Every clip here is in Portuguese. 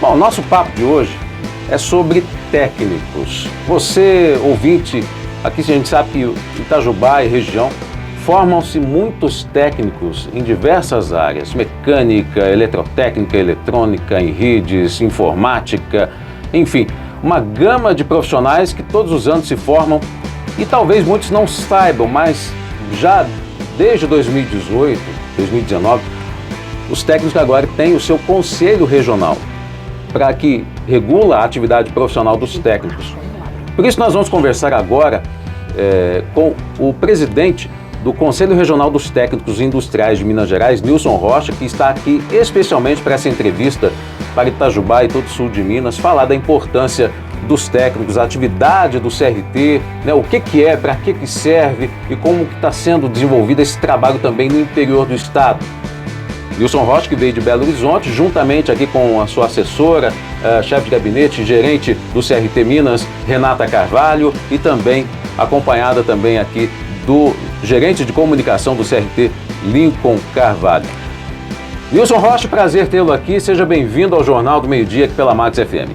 Bom, o nosso papo de hoje é sobre técnicos. Você, ouvinte, aqui a gente sabe que Itajubá e região formam-se muitos técnicos em diversas áreas, mecânica, eletrotécnica, eletrônica, em redes, informática, enfim, uma gama de profissionais que todos os anos se formam e talvez muitos não saibam, mas já desde 2018, 2019, os técnicos agora têm o seu conselho regional para que regula a atividade profissional dos técnicos. Por isso nós vamos conversar agora com o presidente do Conselho Regional dos Técnicos Industriais de Minas Gerais, Nilson Rocha, que está aqui especialmente para essa entrevista para Itajubá e todo o sul de Minas, falar da importância dos técnicos, a atividade do CRT, né, o que é, para que serve e como que está sendo desenvolvido esse trabalho também no interior do estado. Nilson Rocha, que veio de Belo Horizonte, juntamente aqui com a sua assessora, chefe de gabinete, gerente do CRT Minas, Renata Carvalho, e também acompanhada também aqui do gerente de comunicação do CRT, Lincoln Carvalho. Nilson Rocha, prazer tê-lo aqui, seja bem-vindo ao Jornal do Meio-Dia aqui pela Max FM.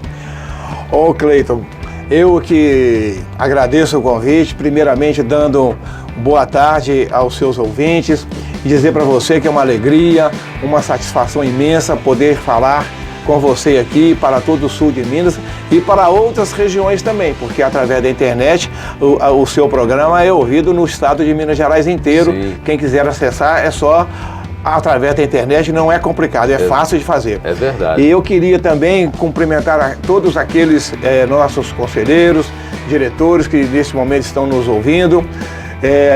Ô Cleiton, eu que agradeço o convite, primeiramente dando boa tarde aos seus ouvintes e dizer para você que é uma alegria, uma satisfação imensa poder falar com você aqui para todo o sul de Minas e para outras regiões também, porque através da internet o seu programa é ouvido no estado de Minas Gerais inteiro. Sim. Quem quiser acessar é só através da internet, não é complicado, é fácil de fazer. É verdade. E eu queria também cumprimentar a todos aqueles nossos conselheiros, diretores que nesse momento estão nos ouvindo.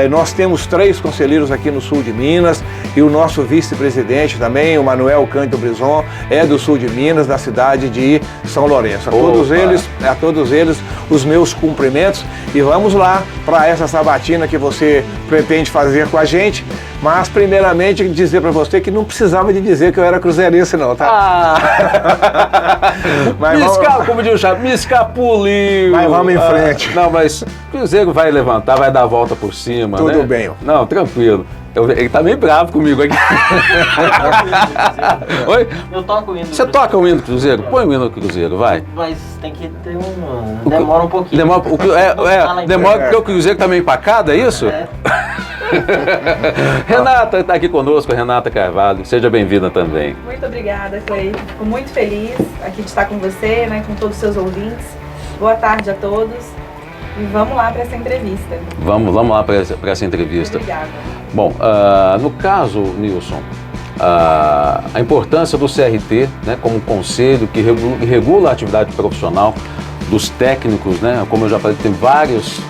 Nós temos 3 conselheiros aqui no sul de Minas e o nosso vice-presidente também, o Manuel Cândido Brison, é do sul de Minas, da cidade de São Lourenço. A todos eles, os meus cumprimentos e vamos lá para essa sabatina que você pretende fazer com a gente. Mas, primeiramente, dizer para você que não precisava de dizer que eu era cruzeirense, não, tá? Como diz o Chaves, me escapuliu. Mas vamos em frente. Não, mas Cruzeiro vai levantar, vai dar a volta por cima, Tudo né? bem. Não, tranquilo. Ele tá meio bravo comigo aqui. Oi? Eu toco o hino do Você Cruzeiro. toca o hino do Cruzeiro? Põe o hino do Cruzeiro, vai. Mas tem que ter demora um pouquinho. Demora porque o Cruzeiro tá meio empacado, é isso? É. Renata está aqui conosco, Renata Carvalho. Seja bem-vinda também. Muito obrigada, Cleiton. Fico muito feliz aqui de estar com você, né, com todos os seus ouvintes. Boa tarde a todos. E vamos lá para essa entrevista. Vamos lá para essa entrevista. Obrigada. Bom, no caso, Nilson, a importância do CRT, né, como conselho que regula a atividade profissional dos técnicos, né? Como eu já falei, tem vários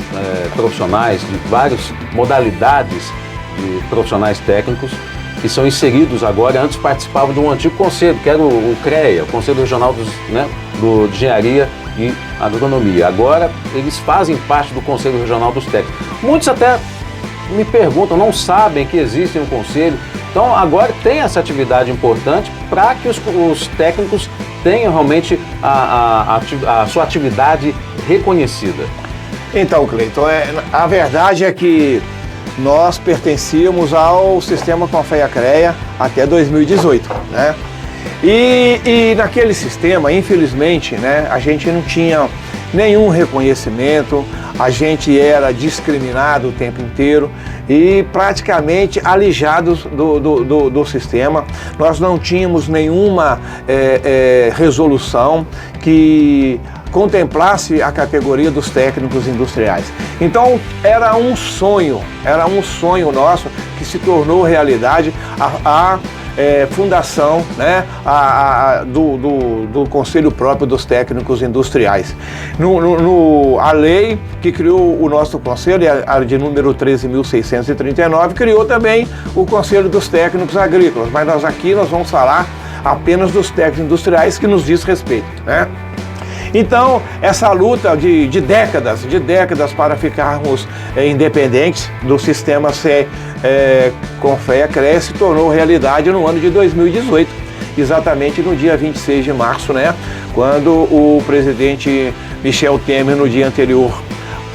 profissionais de várias modalidades de profissionais técnicos que são inseridos agora. Antes participavam de um antigo conselho, que era o CREA, o Conselho Regional de Engenharia e Agronomia. Agora eles fazem parte do Conselho Regional dos Técnicos. Muitos até me perguntam, não sabem que existe um conselho. Então agora tem essa atividade importante para que os técnicos tenham realmente a sua atividade reconhecida. Então, Cleiton, a verdade é que nós pertencíamos ao sistema Confea-CREA até 2018, né? E naquele sistema, infelizmente, né, a gente não tinha nenhum reconhecimento, a gente era discriminado o tempo inteiro e praticamente alijados do sistema. Nós não tínhamos nenhuma resolução que contemplasse a categoria dos técnicos industriais. Então era um sonho nosso que se tornou realidade a fundação, né, do Conselho próprio dos Técnicos Industriais. A lei que criou o nosso Conselho, a de número 13.639, criou também o Conselho dos Técnicos Agrícolas, mas nós vamos falar apenas dos técnicos industriais que nos diz respeito, né? Então, essa luta de décadas para ficarmos independentes do sistema Confea-CREA se tornou realidade no ano de 2018, exatamente no dia 26 de março, né? Quando o presidente Michel Temer, no dia anterior,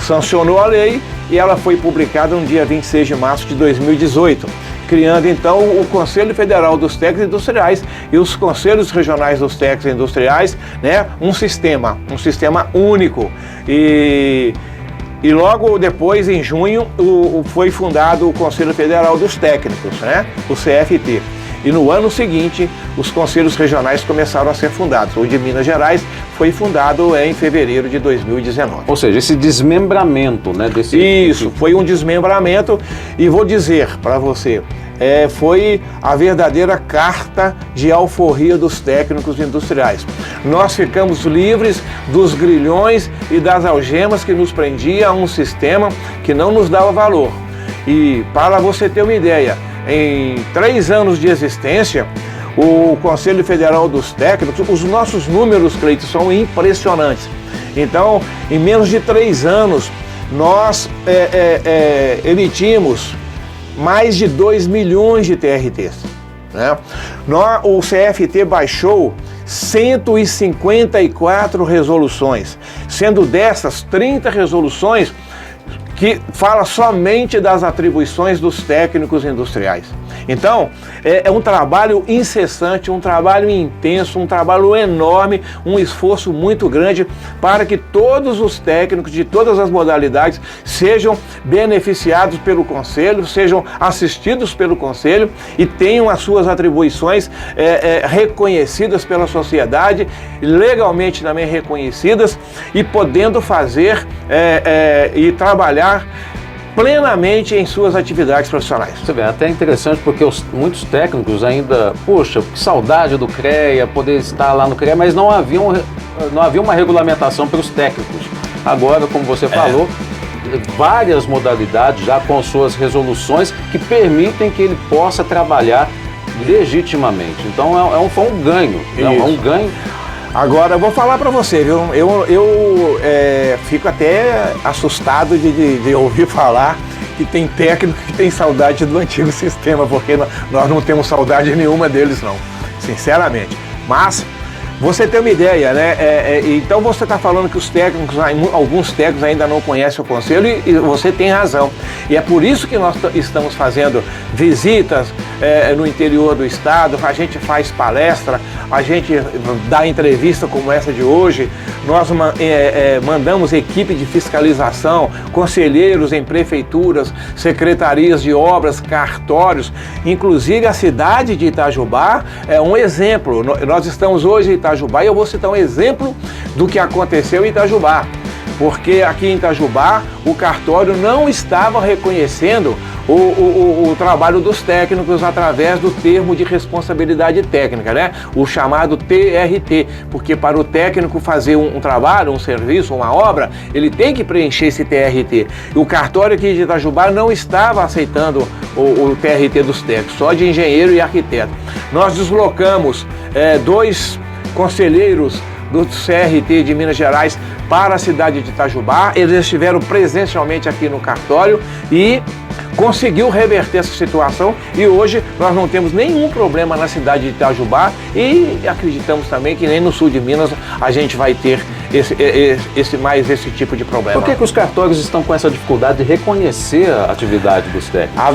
sancionou a lei e ela foi publicada no dia 26 de março de 2018. criando então o Conselho Federal dos Técnicos Industriais e os Conselhos Regionais dos Técnicos Industriais, né? Um sistema único. E logo depois, em junho, foi fundado o Conselho Federal dos Técnicos, né? O CFT. E no ano seguinte, os conselhos regionais começaram a ser fundados. O de Minas Gerais foi fundado em fevereiro de 2019. Ou seja, esse desmembramento, né? Isso, foi um desmembramento, e vou dizer para você, foi a verdadeira carta de alforria dos técnicos industriais. Nós ficamos livres dos grilhões e das algemas que nos prendia a um sistema que não nos dava valor. E para você ter uma ideia, em 3 anos de existência, o Conselho Federal dos Técnicos, os nossos números, Cleiton, são impressionantes. Então, em menos de 3 anos, nós emitimos mais de 2 milhões de TRTs. Né? O CFT baixou 154 resoluções, sendo dessas 30 resoluções que fala somente das atribuições dos técnicos industriais. Então, é um trabalho incessante, um trabalho intenso, um trabalho enorme, um esforço muito grande para que todos os técnicos de todas as modalidades sejam beneficiados pelo Conselho, sejam assistidos pelo Conselho e tenham as suas atribuições reconhecidas pela sociedade, legalmente também reconhecidas, e podendo fazer e trabalhar plenamente em suas atividades profissionais. Você vê, é até interessante porque muitos técnicos ainda, poxa, que saudade do CREA, poder estar lá no CREA, mas não havia uma regulamentação para os técnicos. Agora, como você falou, várias modalidades já com suas resoluções que permitem que ele possa trabalhar legitimamente. Então foi um ganho, é um ganho. Agora, eu vou falar para você, viu? Eu fico até assustado de ouvir falar que tem técnico que tem saudade do antigo sistema, porque nós não temos saudade nenhuma deles, não, sinceramente. Mas você tem uma ideia, né? Então você está falando que alguns técnicos ainda não conhecem o Conselho, e você tem razão. E é por isso que nós estamos fazendo visitas no interior do estado, a gente faz palestra, a gente dá entrevista como essa de hoje, nós mandamos equipe de fiscalização, conselheiros em prefeituras, secretarias de obras, cartórios, inclusive a cidade de Itajubá é um exemplo. Nós estamos hoje em Itajubá e eu vou citar um exemplo do que aconteceu em Itajubá. Porque aqui em Itajubá o cartório não estava reconhecendo o trabalho dos técnicos através do termo de responsabilidade técnica, né? O chamado TRT, porque para o técnico fazer um trabalho, um serviço, uma obra, ele tem que preencher esse TRT. E o cartório aqui de Itajubá não estava aceitando o TRT dos técnicos, só de engenheiro e arquiteto. Nós deslocamos 2 conselheiros do CRT de Minas Gerais para a cidade de Itajubá. Eles estiveram presencialmente aqui no cartório e conseguiu reverter essa situação, e hoje nós não temos nenhum problema na cidade de Itajubá, e acreditamos também que nem no sul de Minas a gente vai ter esse tipo de problema. Por que os cartórios estão com essa dificuldade de reconhecer a atividade dos técnicos? A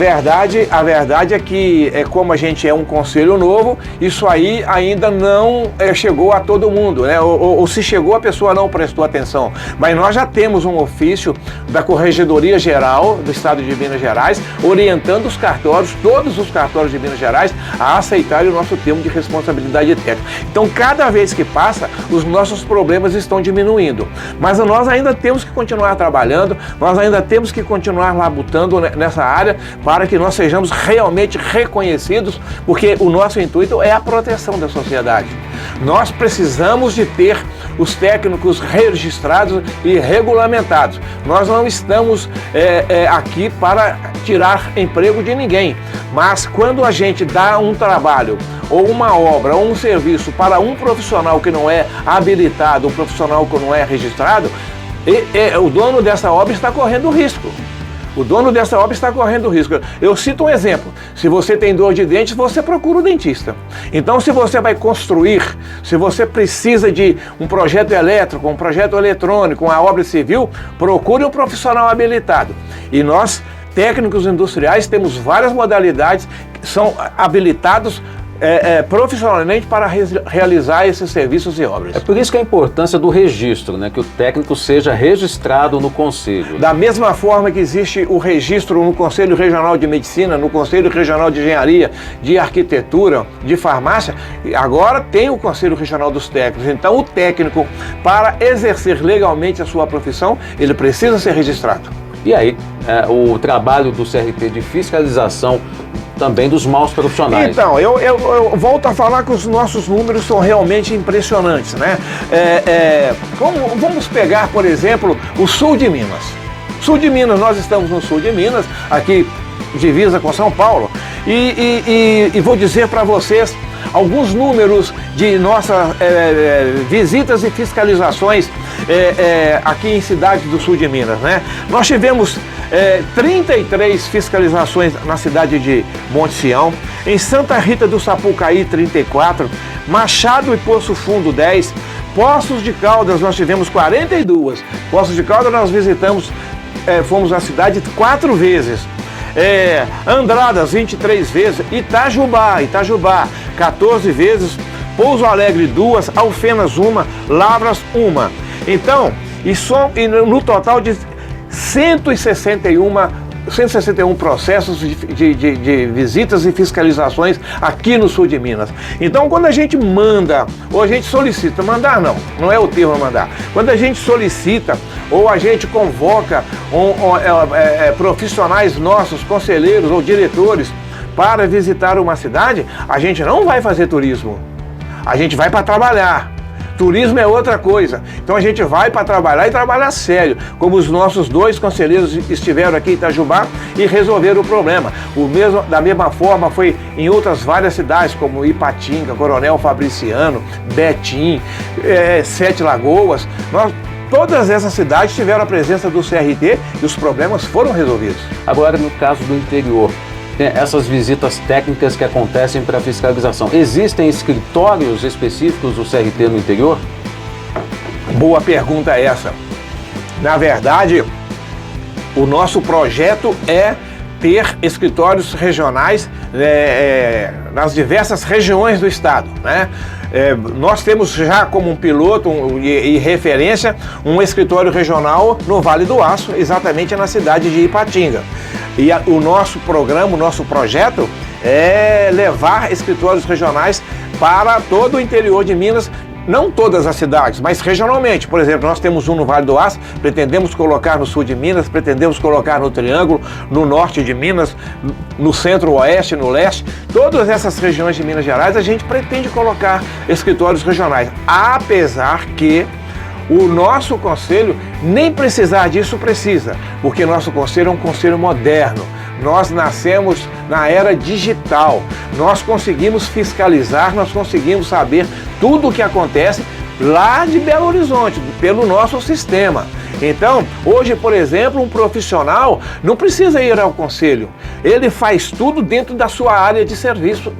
verdade é que, como a gente é um conselho novo, isso aí ainda não chegou a todo mundo, né? Ou se chegou, a pessoa não prestou atenção. Mas nós já temos um ofício da Corregedoria Geral do Estado de Minas Gerais, orientando os cartórios, todos os cartórios de Minas Gerais, a aceitarem o nosso termo de responsabilidade técnica. Então, cada vez que passa, os nossos problemas estão diminuindo. Mas nós ainda temos que continuar trabalhando, nós ainda temos que continuar labutando nessa área para que nós sejamos realmente reconhecidos, porque o nosso intuito é a proteção da sociedade. Nós precisamos de ter os técnicos registrados e regulamentados. Nós não estamos aqui para tirar emprego de ninguém, mas quando a gente dá um trabalho ou uma obra ou um serviço para um profissional que não é habilitado, um profissional que não é registrado, o dono dessa obra está correndo risco. O dono dessa obra está correndo risco. Eu cito um exemplo. Se você tem dor de dente, você procura o dentista. Então, se você vai construir, se você precisa de um projeto elétrico, um projeto eletrônico, uma obra civil, procure um profissional habilitado. E nós técnicos industriais, temos várias modalidades que são habilitados profissionalmente para realizar esses serviços e obras. É por isso que a importância do registro, né? Que o técnico seja registrado no Conselho. Da mesma forma que existe o registro no Conselho Regional de Medicina, no Conselho Regional de Engenharia, de Arquitetura, de Farmácia, agora tem o Conselho Regional dos Técnicos. Então o técnico, para exercer legalmente a sua profissão, ele precisa ser registrado. E aí, o trabalho do CRT de fiscalização também dos maus profissionais. Então, eu volto a falar que os nossos números são realmente impressionantes, né? Vamos pegar, por exemplo, o sul de Minas. Sul de Minas, nós estamos no sul de Minas, aqui divisa com São Paulo, e vou dizer para vocês alguns números de nossas visitas e fiscalizações aqui em cidades do sul de Minas, né? Nós tivemos 33 fiscalizações na cidade de Monte Sião, em Santa Rita do Sapucaí 34, Machado e Poço Fundo 10, Poços de Caldas nós tivemos 42, Poços de Caldas nós visitamos, fomos à cidade 4 vezes, Andradas 23 vezes, Itajubá 14 vezes, Pouso Alegre 2, Alfenas 1, Lavras 1. Então, e no total de 161 processos de visitas e fiscalizações aqui no sul de Minas. Então, quando a gente manda, ou a gente solicita, mandar não é o termo mandar, quando a gente solicita ou a gente convoca profissionais nossos, conselheiros ou diretores para visitar uma cidade, a gente não vai fazer turismo, a gente vai para trabalhar. Turismo é outra coisa. Então a gente vai para trabalhar e trabalhar sério, como os nossos 2 conselheiros estiveram aqui em Itajubá e resolveram o problema. Da mesma forma foi em outras várias cidades, como Ipatinga, Coronel Fabriciano, Betim, Sete Lagoas. Todas essas cidades tiveram a presença do CRT e os problemas foram resolvidos. Agora, no caso do interior, essas visitas técnicas que acontecem para fiscalização, existem escritórios específicos do CRT no interior? Boa pergunta essa. Na verdade, o nosso projeto é ter escritórios regionais nas diversas regiões do estado, né? Nós temos já como um piloto e referência um escritório regional no Vale do Aço, exatamente na cidade de Ipatinga. E o nosso programa, o nosso projeto é levar escritórios regionais para todo o interior de Minas, não todas as cidades, mas regionalmente. Por exemplo, nós temos um no Vale do Aço, pretendemos colocar no sul de Minas, pretendemos colocar no Triângulo, no norte de Minas, no centro-oeste, no leste. Todas essas regiões de Minas Gerais a gente pretende colocar escritórios regionais, apesar que o nosso conselho nem precisar disso precisa, porque nosso conselho é um conselho moderno. Nós nascemos na era digital, nós conseguimos fiscalizar, nós conseguimos saber tudo o que acontece lá de Belo Horizonte, pelo nosso sistema. Então, hoje, por exemplo, um profissional não precisa ir ao conselho, ele faz tudo dentro da sua área de serviço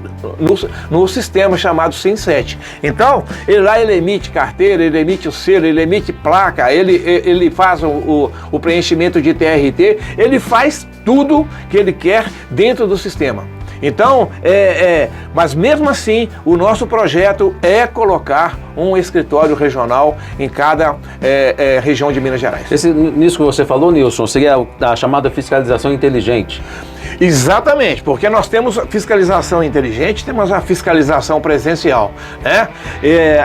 no sistema chamado SIM7. Então, ele emite carteira, ele emite o selo, ele emite placa, ele faz o preenchimento de TRT, ele faz tudo que ele quer dentro do sistema. Então, mas mesmo assim, o nosso projeto é colocar um escritório regional em cada região de Minas Gerais. Nisso que você falou, Nilson, seria a chamada fiscalização inteligente. Exatamente, porque nós temos a fiscalização inteligente, temos a fiscalização presencial, né?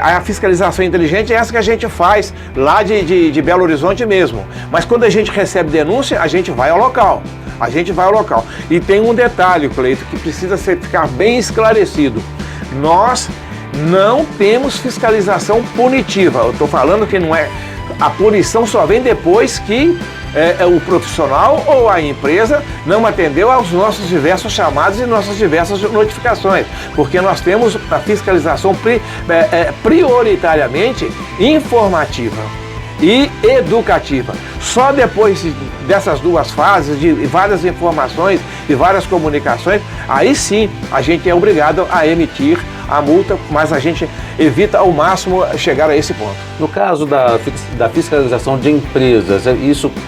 A fiscalização inteligente é essa que a gente faz lá de Belo Horizonte mesmo, mas quando a gente recebe denúncia, a gente vai ao local. E tem um detalhe, Cleito, que precisa ficar bem esclarecido. Nós não temos fiscalização punitiva. Eu estou falando que não é. A punição só vem depois que o profissional ou a empresa não atendeu aos nossos diversos chamados e nossas diversas notificações, porque nós temos a fiscalização prioritariamente informativa e educativa. Só depois dessas duas fases, de várias informações e várias comunicações, aí sim a gente é obrigado a emitir a multa, mas a gente evita ao máximo chegar a esse ponto. No caso da fiscalização de empresas,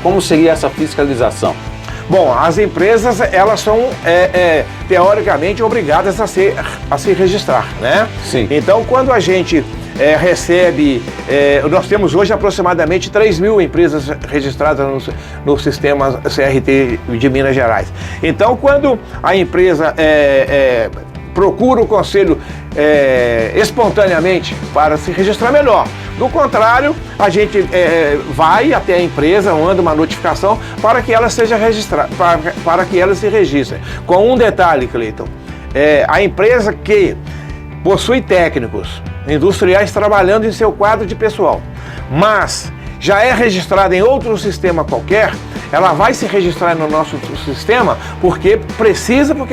como seria essa fiscalização? Bom, as empresas, elas são teoricamente obrigadas a se registrar, né? Sim. Então, quando a gente recebe, nós temos hoje aproximadamente 3.000 empresas registradas no sistema CRT de Minas Gerais. Então, quando a empresa procura o conselho espontaneamente para se registrar, melhor. Do contrário, a gente vai até a empresa, manda uma notificação para que ela seja registrada, para que ela se registre. Com um detalhe, Cleiton, a empresa que possui técnicos industriais trabalhando em seu quadro de pessoal, mas já é registrada em outro sistema qualquer, ela vai se registrar no nosso sistema porque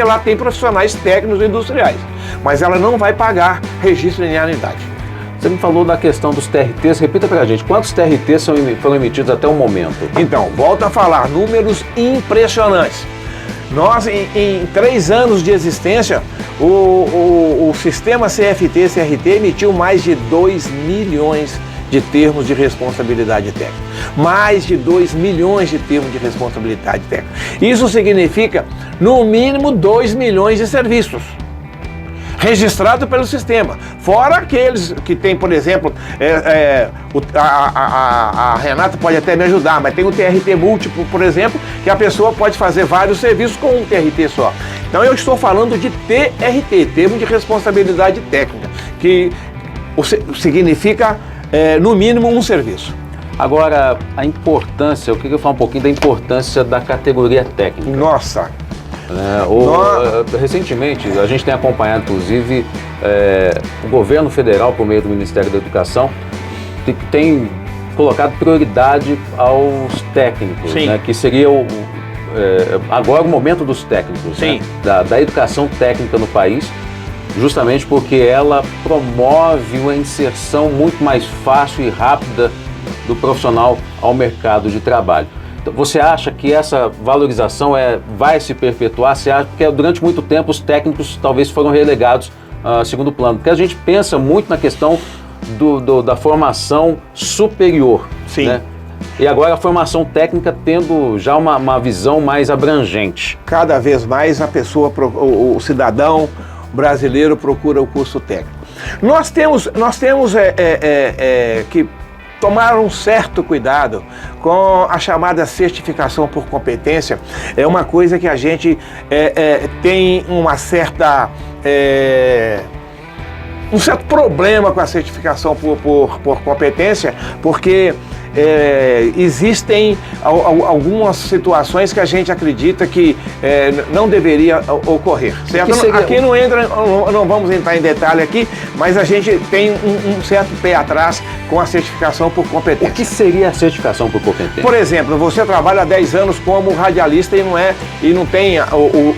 lá tem profissionais técnicos industriais, mas ela não vai pagar registro em anuidade. Você me falou da questão dos TRTs, repita pra gente, quantos TRTs foram emitidos até o momento? Então, volto a falar, números impressionantes. Nós, em 3 anos de existência, o sistema CFT-CRT emitiu mais de 2 milhões de termos de responsabilidade técnica. Mais de 2 milhões de termos de responsabilidade técnica. Isso significa, no mínimo, 2 milhões de serviços registrados pelo sistema. Fora aqueles que tem, por exemplo, a Renata pode até me ajudar, mas tem o TRT múltiplo, por exemplo, que a pessoa pode fazer vários serviços com um TRT só. Então eu estou falando de TRT, termo de responsabilidade técnica, que significa, no mínimo, um serviço. Agora, a importância, eu queria falar um pouquinho da importância da categoria técnica. Nossa! Recentemente, a gente tem acompanhado, inclusive, o governo federal, por meio do Ministério da Educação, tem colocado prioridade aos técnicos, né, que seria agora o momento dos técnicos, né, da educação técnica no país, justamente porque ela promove uma inserção muito mais fácil e rápida do profissional ao mercado de trabalho. Você acha que essa valorização vai se perpetuar? Você acha que durante muito tempo os técnicos talvez foram relegados a segundo plano? Porque a gente pensa muito na questão da formação superior. Sim. Né? E agora a formação técnica tendo já uma visão mais abrangente. Cada vez mais a pessoa, o cidadão brasileiro procura o curso técnico. Nós temos que tomar um certo cuidado com a chamada certificação por competência. É uma coisa que a gente tem uma certa, um certo problema com a certificação por competência, porque existem algumas situações que a gente acredita que não deveria ocorrer, certo? Aqui não vamos entrar em detalhe aqui, mas a gente tem um certo pé atrás com a certificação por competência. O que seria a certificação por competência? Por exemplo, você trabalha há 10 anos como radialista e não tem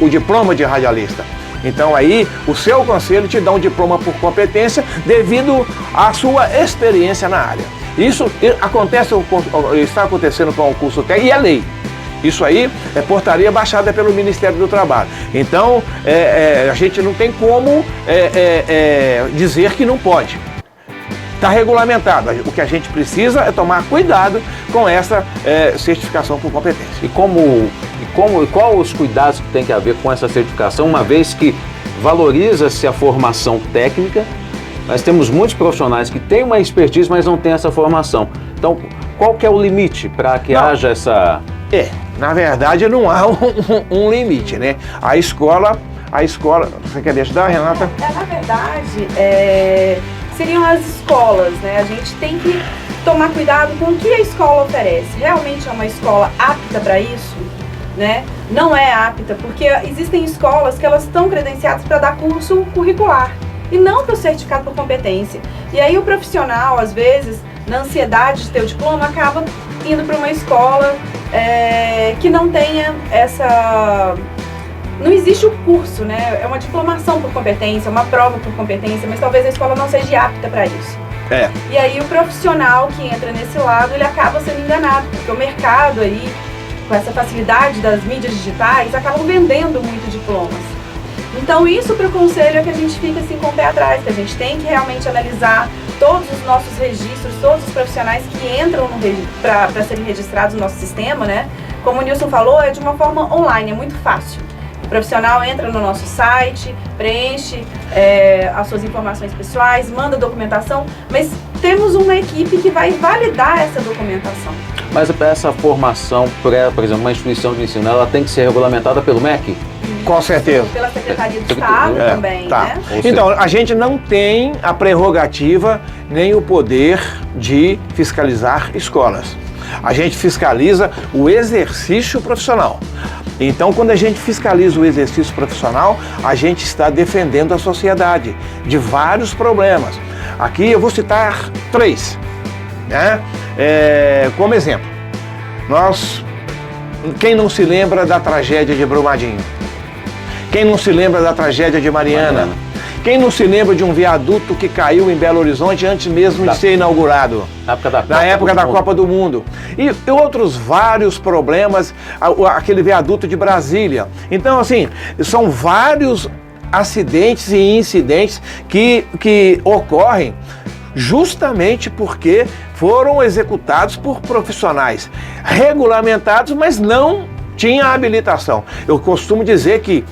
o diploma de radialista. Então aí o seu conselho te dá um diploma por competência devido à sua experiência na área. Isso está acontecendo com o curso técnico e é lei. Isso aí é portaria baixada pelo Ministério do Trabalho. Então a gente não tem como dizer que não pode. Está regulamentado. O que a gente precisa é tomar cuidado com essa certificação por competência. E qual os cuidados que tem que haver com essa certificação, uma vez que valoriza-se a formação técnica, nós temos muitos profissionais que têm uma expertise, mas não têm essa formação. Então, qual que é o limite para que haja essa... Na verdade não há um limite, né? A escola, você quer me ajudar, Renata? Na verdade, seriam as escolas, né? A gente tem que tomar cuidado com o que a escola oferece. Realmente é uma escola apta para isso, né? Não é apta, porque existem escolas que elas estão credenciadas para dar curso curricular e não para o certificado por competência. E aí o profissional, às vezes, na ansiedade de ter o diploma, acaba indo para uma escola que não tenha essa... Não existe o curso, né? É uma diplomação por competência, uma prova por competência, mas talvez a escola não seja apta para isso. E aí o profissional que entra nesse lado, ele acaba sendo enganado, porque o mercado aí, com essa facilidade das mídias digitais, acabam vendendo muito diplomas. Então isso para o conselho é que a gente fica assim com o pé atrás, que a gente tem que realmente analisar todos os nossos registros, todos os profissionais que entram para serem registrados no nosso sistema, né? como o Nilson falou, é de uma forma online, é muito fácil. O profissional entra no nosso site, preenche as suas informações pessoais, manda documentação, mas temos uma equipe que vai validar essa documentação. Mas essa formação, por exemplo, uma instituição de ensino, ela tem que ser regulamentada pelo MEC? Com certeza. Pela Secretaria de Estado também, tá. né? Então, a gente não tem a prerrogativa nem o poder de fiscalizar escolas. A gente fiscaliza o exercício profissional. Então, quando a gente fiscaliza o exercício profissional, a gente está defendendo a sociedade de vários problemas. Aqui eu vou citar 3, né? Como exemplo, quem não se lembra da tragédia de Brumadinho? Quem não se lembra da tragédia de Mariana? Quem não se lembra de um viaduto que caiu em Belo Horizonte antes mesmo de ser inaugurado? Na época da Copa do Mundo. E outros vários problemas, aquele viaduto de Brasília. Então, assim, são vários acidentes e incidentes que ocorrem justamente porque foram executados por profissionais regulamentados, mas não tinha habilitação. Eu costumo dizer que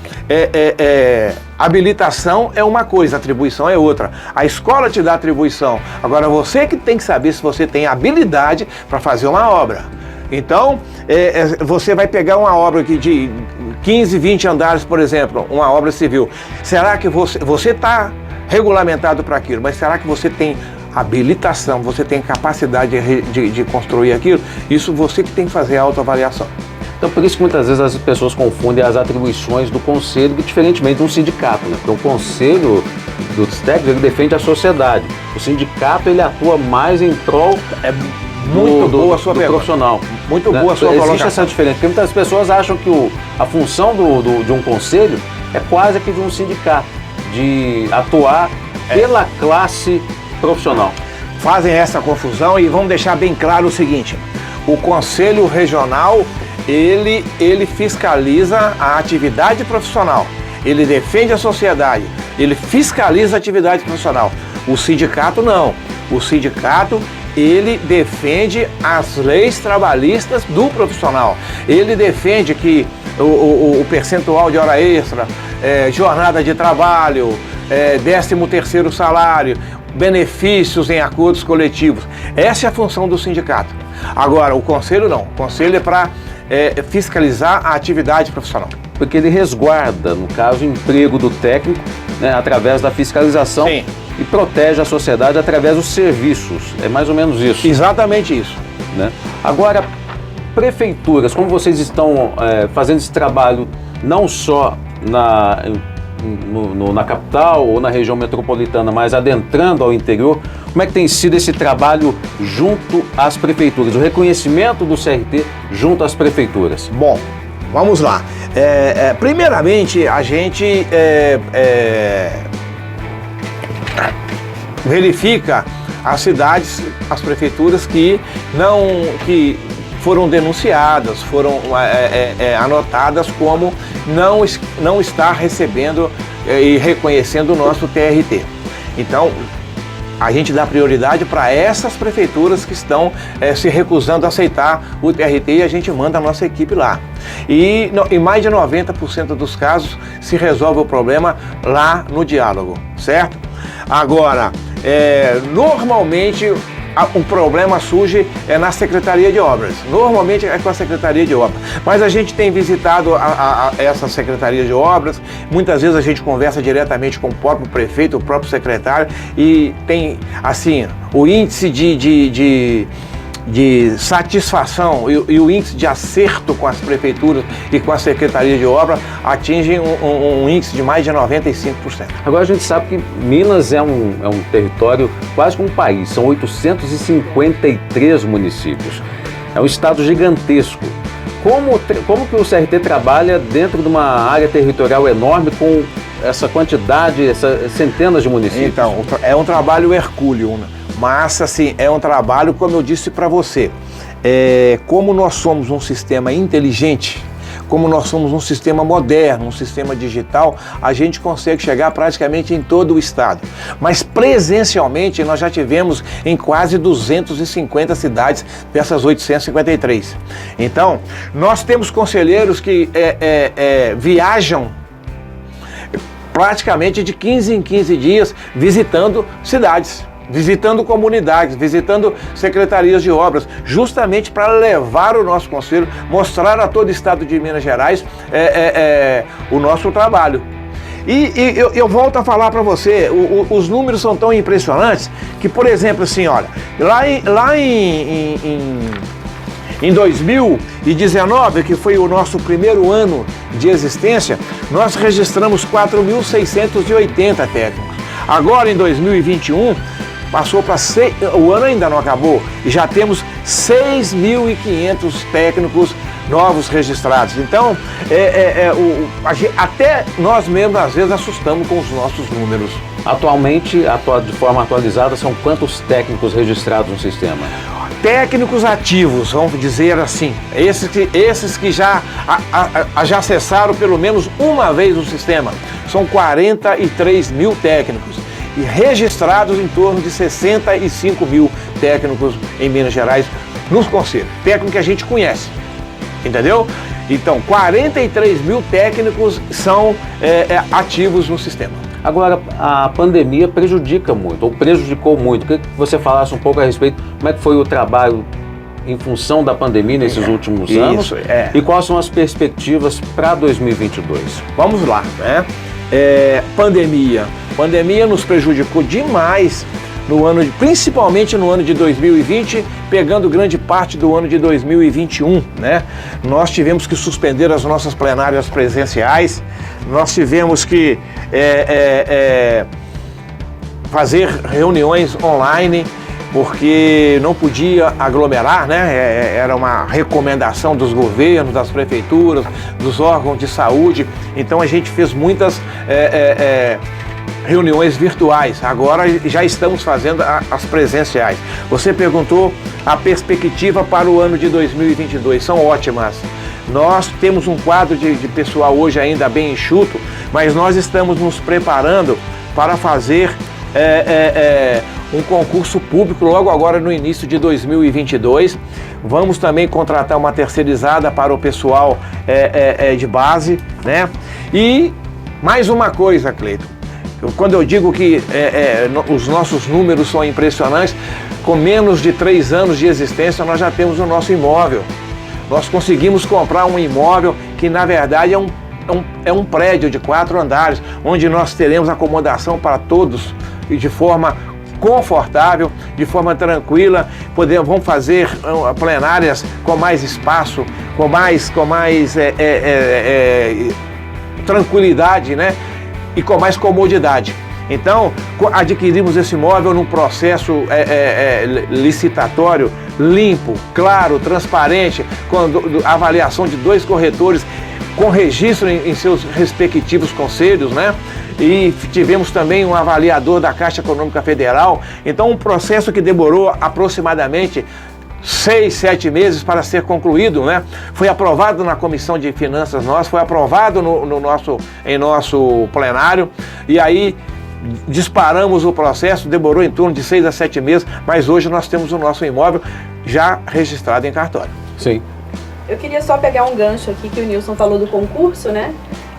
habilitação é uma coisa, atribuição é outra. A escola te dá atribuição. Agora você que tem que saber se você tem habilidade para fazer uma obra. Então, você vai pegar uma obra aqui de 15, 20 andares, por exemplo, uma obra civil. Será que você está regulamentado para aquilo, mas será que você tem habilitação, você tem capacidade de construir aquilo? Isso você que tem que fazer a autoavaliação. Então, por isso que muitas vezes as pessoas confundem as atribuições do conselho, diferentemente de um sindicato, né? Porque o conselho dos técnicos, ele defende a sociedade. O sindicato, ele atua mais em prol do profissional. Muito boa a sua Existe colocação. essa diferença, porque muitas pessoas acham que a função de um conselho é quase que de um sindicato, de atuar pela classe profissional. Fazem essa confusão e vamos deixar bem claro o seguinte: o Conselho Regional, ele fiscaliza a atividade profissional, ele defende a sociedade, ele fiscaliza a atividade profissional. O sindicato não. O sindicato, ele defende as leis trabalhistas do profissional. Ele defende que o percentual de hora extra, jornada de trabalho, 13º salário, benefícios em acordos coletivos. Essa é a função do sindicato. Agora, o conselho não. O conselho é para fiscalizar a atividade profissional. Porque ele resguarda, no caso, o emprego do técnico, né, através da fiscalização. Sim. E protege a sociedade através dos serviços. É mais ou menos isso. Exatamente isso. Né? Agora, prefeituras, como vocês estão fazendo esse trabalho não só na capital ou na região metropolitana, mas adentrando ao interior, como é que tem sido esse trabalho junto às prefeituras, o reconhecimento do CRT junto às prefeituras? Bom, vamos lá. Primeiramente, a gente verifica as cidades, as prefeituras que foram denunciadas, foram anotadas como não estar recebendo e reconhecendo o nosso TRT. Então, a gente dá prioridade para essas prefeituras que estão se recusando a aceitar o TRT e a gente manda a nossa equipe lá. E em mais de 90% dos casos se resolve o problema lá no diálogo, certo? Agora, normalmente o problema surge na Secretaria de Obras. Normalmente é com a Secretaria de Obras. Mas a gente tem visitado essa Secretaria de Obras, muitas vezes a gente conversa diretamente com o próprio prefeito, o próprio secretário, e tem, assim, o índice de satisfação e o índice de acerto com as prefeituras e com a Secretaria de Obra atingem um índice de mais de 95%. Agora a gente sabe que Minas é um território quase como um país, são 853 municípios, é um estado gigantesco. Como que o CRT trabalha dentro de uma área territorial enorme com essa quantidade, essas centenas de municípios? Então, é um trabalho hercúleo, né? Mas, assim, é um trabalho, como eu disse para você, como nós somos um sistema inteligente, como nós somos um sistema moderno, um sistema digital, a gente consegue chegar praticamente em todo o estado. Mas presencialmente nós já tivemos em quase 250 cidades dessas 853. Então, nós temos conselheiros que viajam praticamente de 15 em 15 dias visitando cidades, visitando comunidades, visitando secretarias de obras, justamente para levar o nosso conselho, mostrar a todo o estado de Minas Gerais o nosso trabalho. E eu volto a falar para você, os números são tão impressionantes que, por exemplo, assim, olha, lá em 2019, que foi o nosso primeiro ano de existência, nós registramos 4.680 técnicos. Agora, em 2021, passou para o ano ainda não acabou, e já temos 6.500 técnicos novos registrados. Então, até nós mesmos, às vezes, assustamos com os nossos números. Atualmente, de forma atualizada, são quantos técnicos registrados no sistema? Técnicos ativos, vamos dizer assim, esses que já acessaram pelo menos uma vez o sistema, são 43 mil técnicos, e registrados em torno de 65 mil técnicos em Minas Gerais nos conselhos, técnico que a gente conhece, entendeu? Então, 43 mil técnicos são ativos no sistema. Agora, a pandemia prejudica muito, ou prejudicou muito. Queria que você falasse um pouco a respeito, como é que foi o trabalho em função da pandemia nesses últimos anos, e quais são as perspectivas para 2022? Vamos lá, né? Pandemia nos prejudicou demais principalmente no ano de 2020, pegando grande parte do ano de 2021, né? Nós tivemos que suspender as nossas plenárias presenciais, nós tivemos que fazer reuniões online, porque não podia aglomerar, né? Era uma recomendação dos governos, das prefeituras, dos órgãos de saúde. Então a gente fez muitas reuniões virtuais. Agora já estamos fazendo as presenciais. Você perguntou a perspectiva para o ano de 2022. São ótimas. Nós temos um quadro de pessoal hoje ainda bem enxuto, mas nós estamos nos preparando para fazer um concurso público logo agora no início de 2022. Vamos também contratar uma terceirizada para o pessoal de base, né? E mais uma coisa, Cleiton, quando eu digo que os nossos números são impressionantes, com menos de 3 anos de existência nós já temos o nosso imóvel. Nós conseguimos comprar um imóvel que na verdade é um prédio de 4 andares, onde nós teremos acomodação para todos e de forma confortável, de forma tranquila. Vamos fazer plenárias com mais espaço, com mais tranquilidade, né? E com mais comodidade. Então, adquirimos esse imóvel num processo licitatório limpo, claro, transparente, com avaliação de 2 corretores, com registro em seus respectivos conselhos, né? E tivemos também um avaliador da Caixa Econômica Federal. Então, um processo que demorou aproximadamente 6, 7 meses para ser concluído, né? Foi aprovado na Comissão de Finanças nossa, foi aprovado em nosso plenário, e aí disparamos o processo, demorou em torno de 6 a 7 meses, mas hoje nós temos o nosso imóvel já registrado em cartório. Sim. Eu queria só pegar um gancho aqui que o Nilson falou do concurso, né?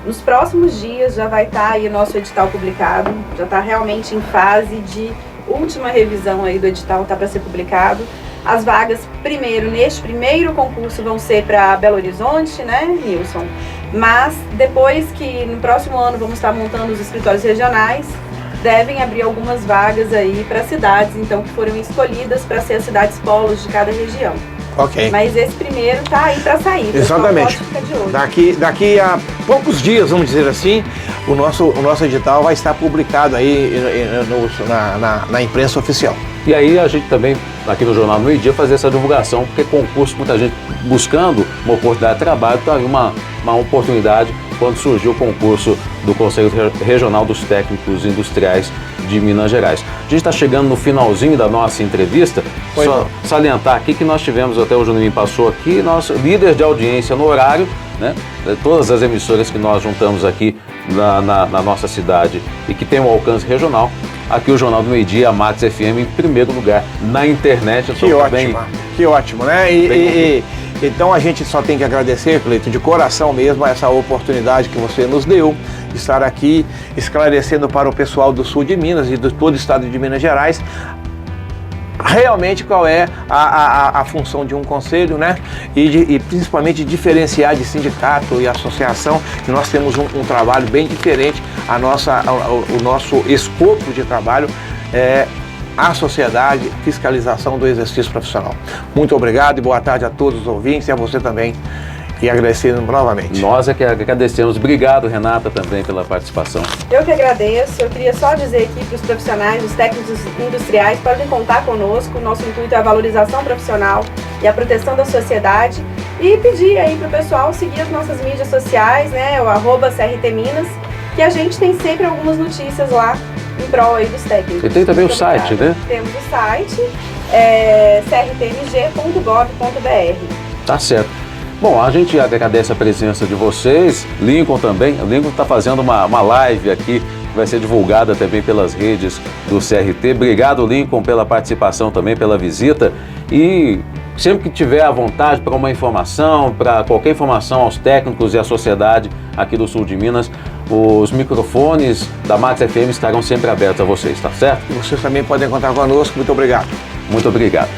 Nos próximos dias já vai estar aí o nosso edital publicado, já está realmente em fase de última revisão aí do edital, está para ser publicado. As vagas, neste primeiro concurso vão ser para Belo Horizonte, né, Nilson? Mas depois que no próximo ano vamos estar montando os escritórios regionais, devem abrir algumas vagas aí para cidades, então, que foram escolhidas para ser as cidades polos de cada região. Ok. Mas esse primeiro está aí para sair. Exatamente. Daqui a poucos dias, vamos dizer assim, o nosso edital vai estar publicado aí na imprensa oficial. E aí a gente também, aqui no Jornal do Meio Dia, fazer essa divulgação, porque concurso, muita gente buscando uma oportunidade de trabalho, então aí uma oportunidade quando surgiu o concurso do Conselho Regional dos Técnicos Industriais de Minas Gerais. A gente está chegando no finalzinho da nossa entrevista, só salientar aqui que nós tivemos, até o Juninho passou aqui, nosso líder de audiência no horário, né? Todas as emissoras que nós juntamos aqui na nossa cidade e que tem um alcance regional, aqui o Jornal do Meio-Dia, a Max FM em primeiro lugar na internet. Que ótimo, né? Então a gente só tem que agradecer, Cleiton, de coração mesmo, essa oportunidade que você nos deu de estar aqui esclarecendo para o pessoal do sul de Minas e de todo o estado de Minas Gerais realmente qual é a função de um conselho, né? E principalmente diferenciar de sindicato e associação, que nós temos um trabalho bem diferente. O nosso escopo de trabalho é a sociedade, fiscalização do exercício profissional. Muito obrigado e boa tarde a todos os ouvintes e a você também. E agradecendo novamente. Nós é que agradecemos. Obrigado, Renata, também pela participação. Eu que agradeço. Eu queria só dizer aqui para os profissionais, os técnicos industriais, podem contar conosco. Nosso intuito é a valorização profissional e a proteção da sociedade. E pedir aí para o pessoal seguir as nossas mídias sociais, né? O @CRTMinas, que a gente tem sempre algumas notícias lá em prol aí dos técnicos. E tem também o site, né? Temos o site, crtmg.gov.br. Tá certo. Bom, a gente agradece a presença de vocês, Lincoln também. O Lincoln está fazendo uma live aqui, que vai ser divulgada também pelas redes do CRT. Obrigado, Lincoln, pela participação também, pela visita. E sempre que tiver à vontade para uma informação, para qualquer informação aos técnicos e à sociedade aqui do sul de Minas, os microfones da Max FM estarão sempre abertos a vocês, tá certo? E vocês também podem contar conosco. Muito obrigado. Muito obrigado.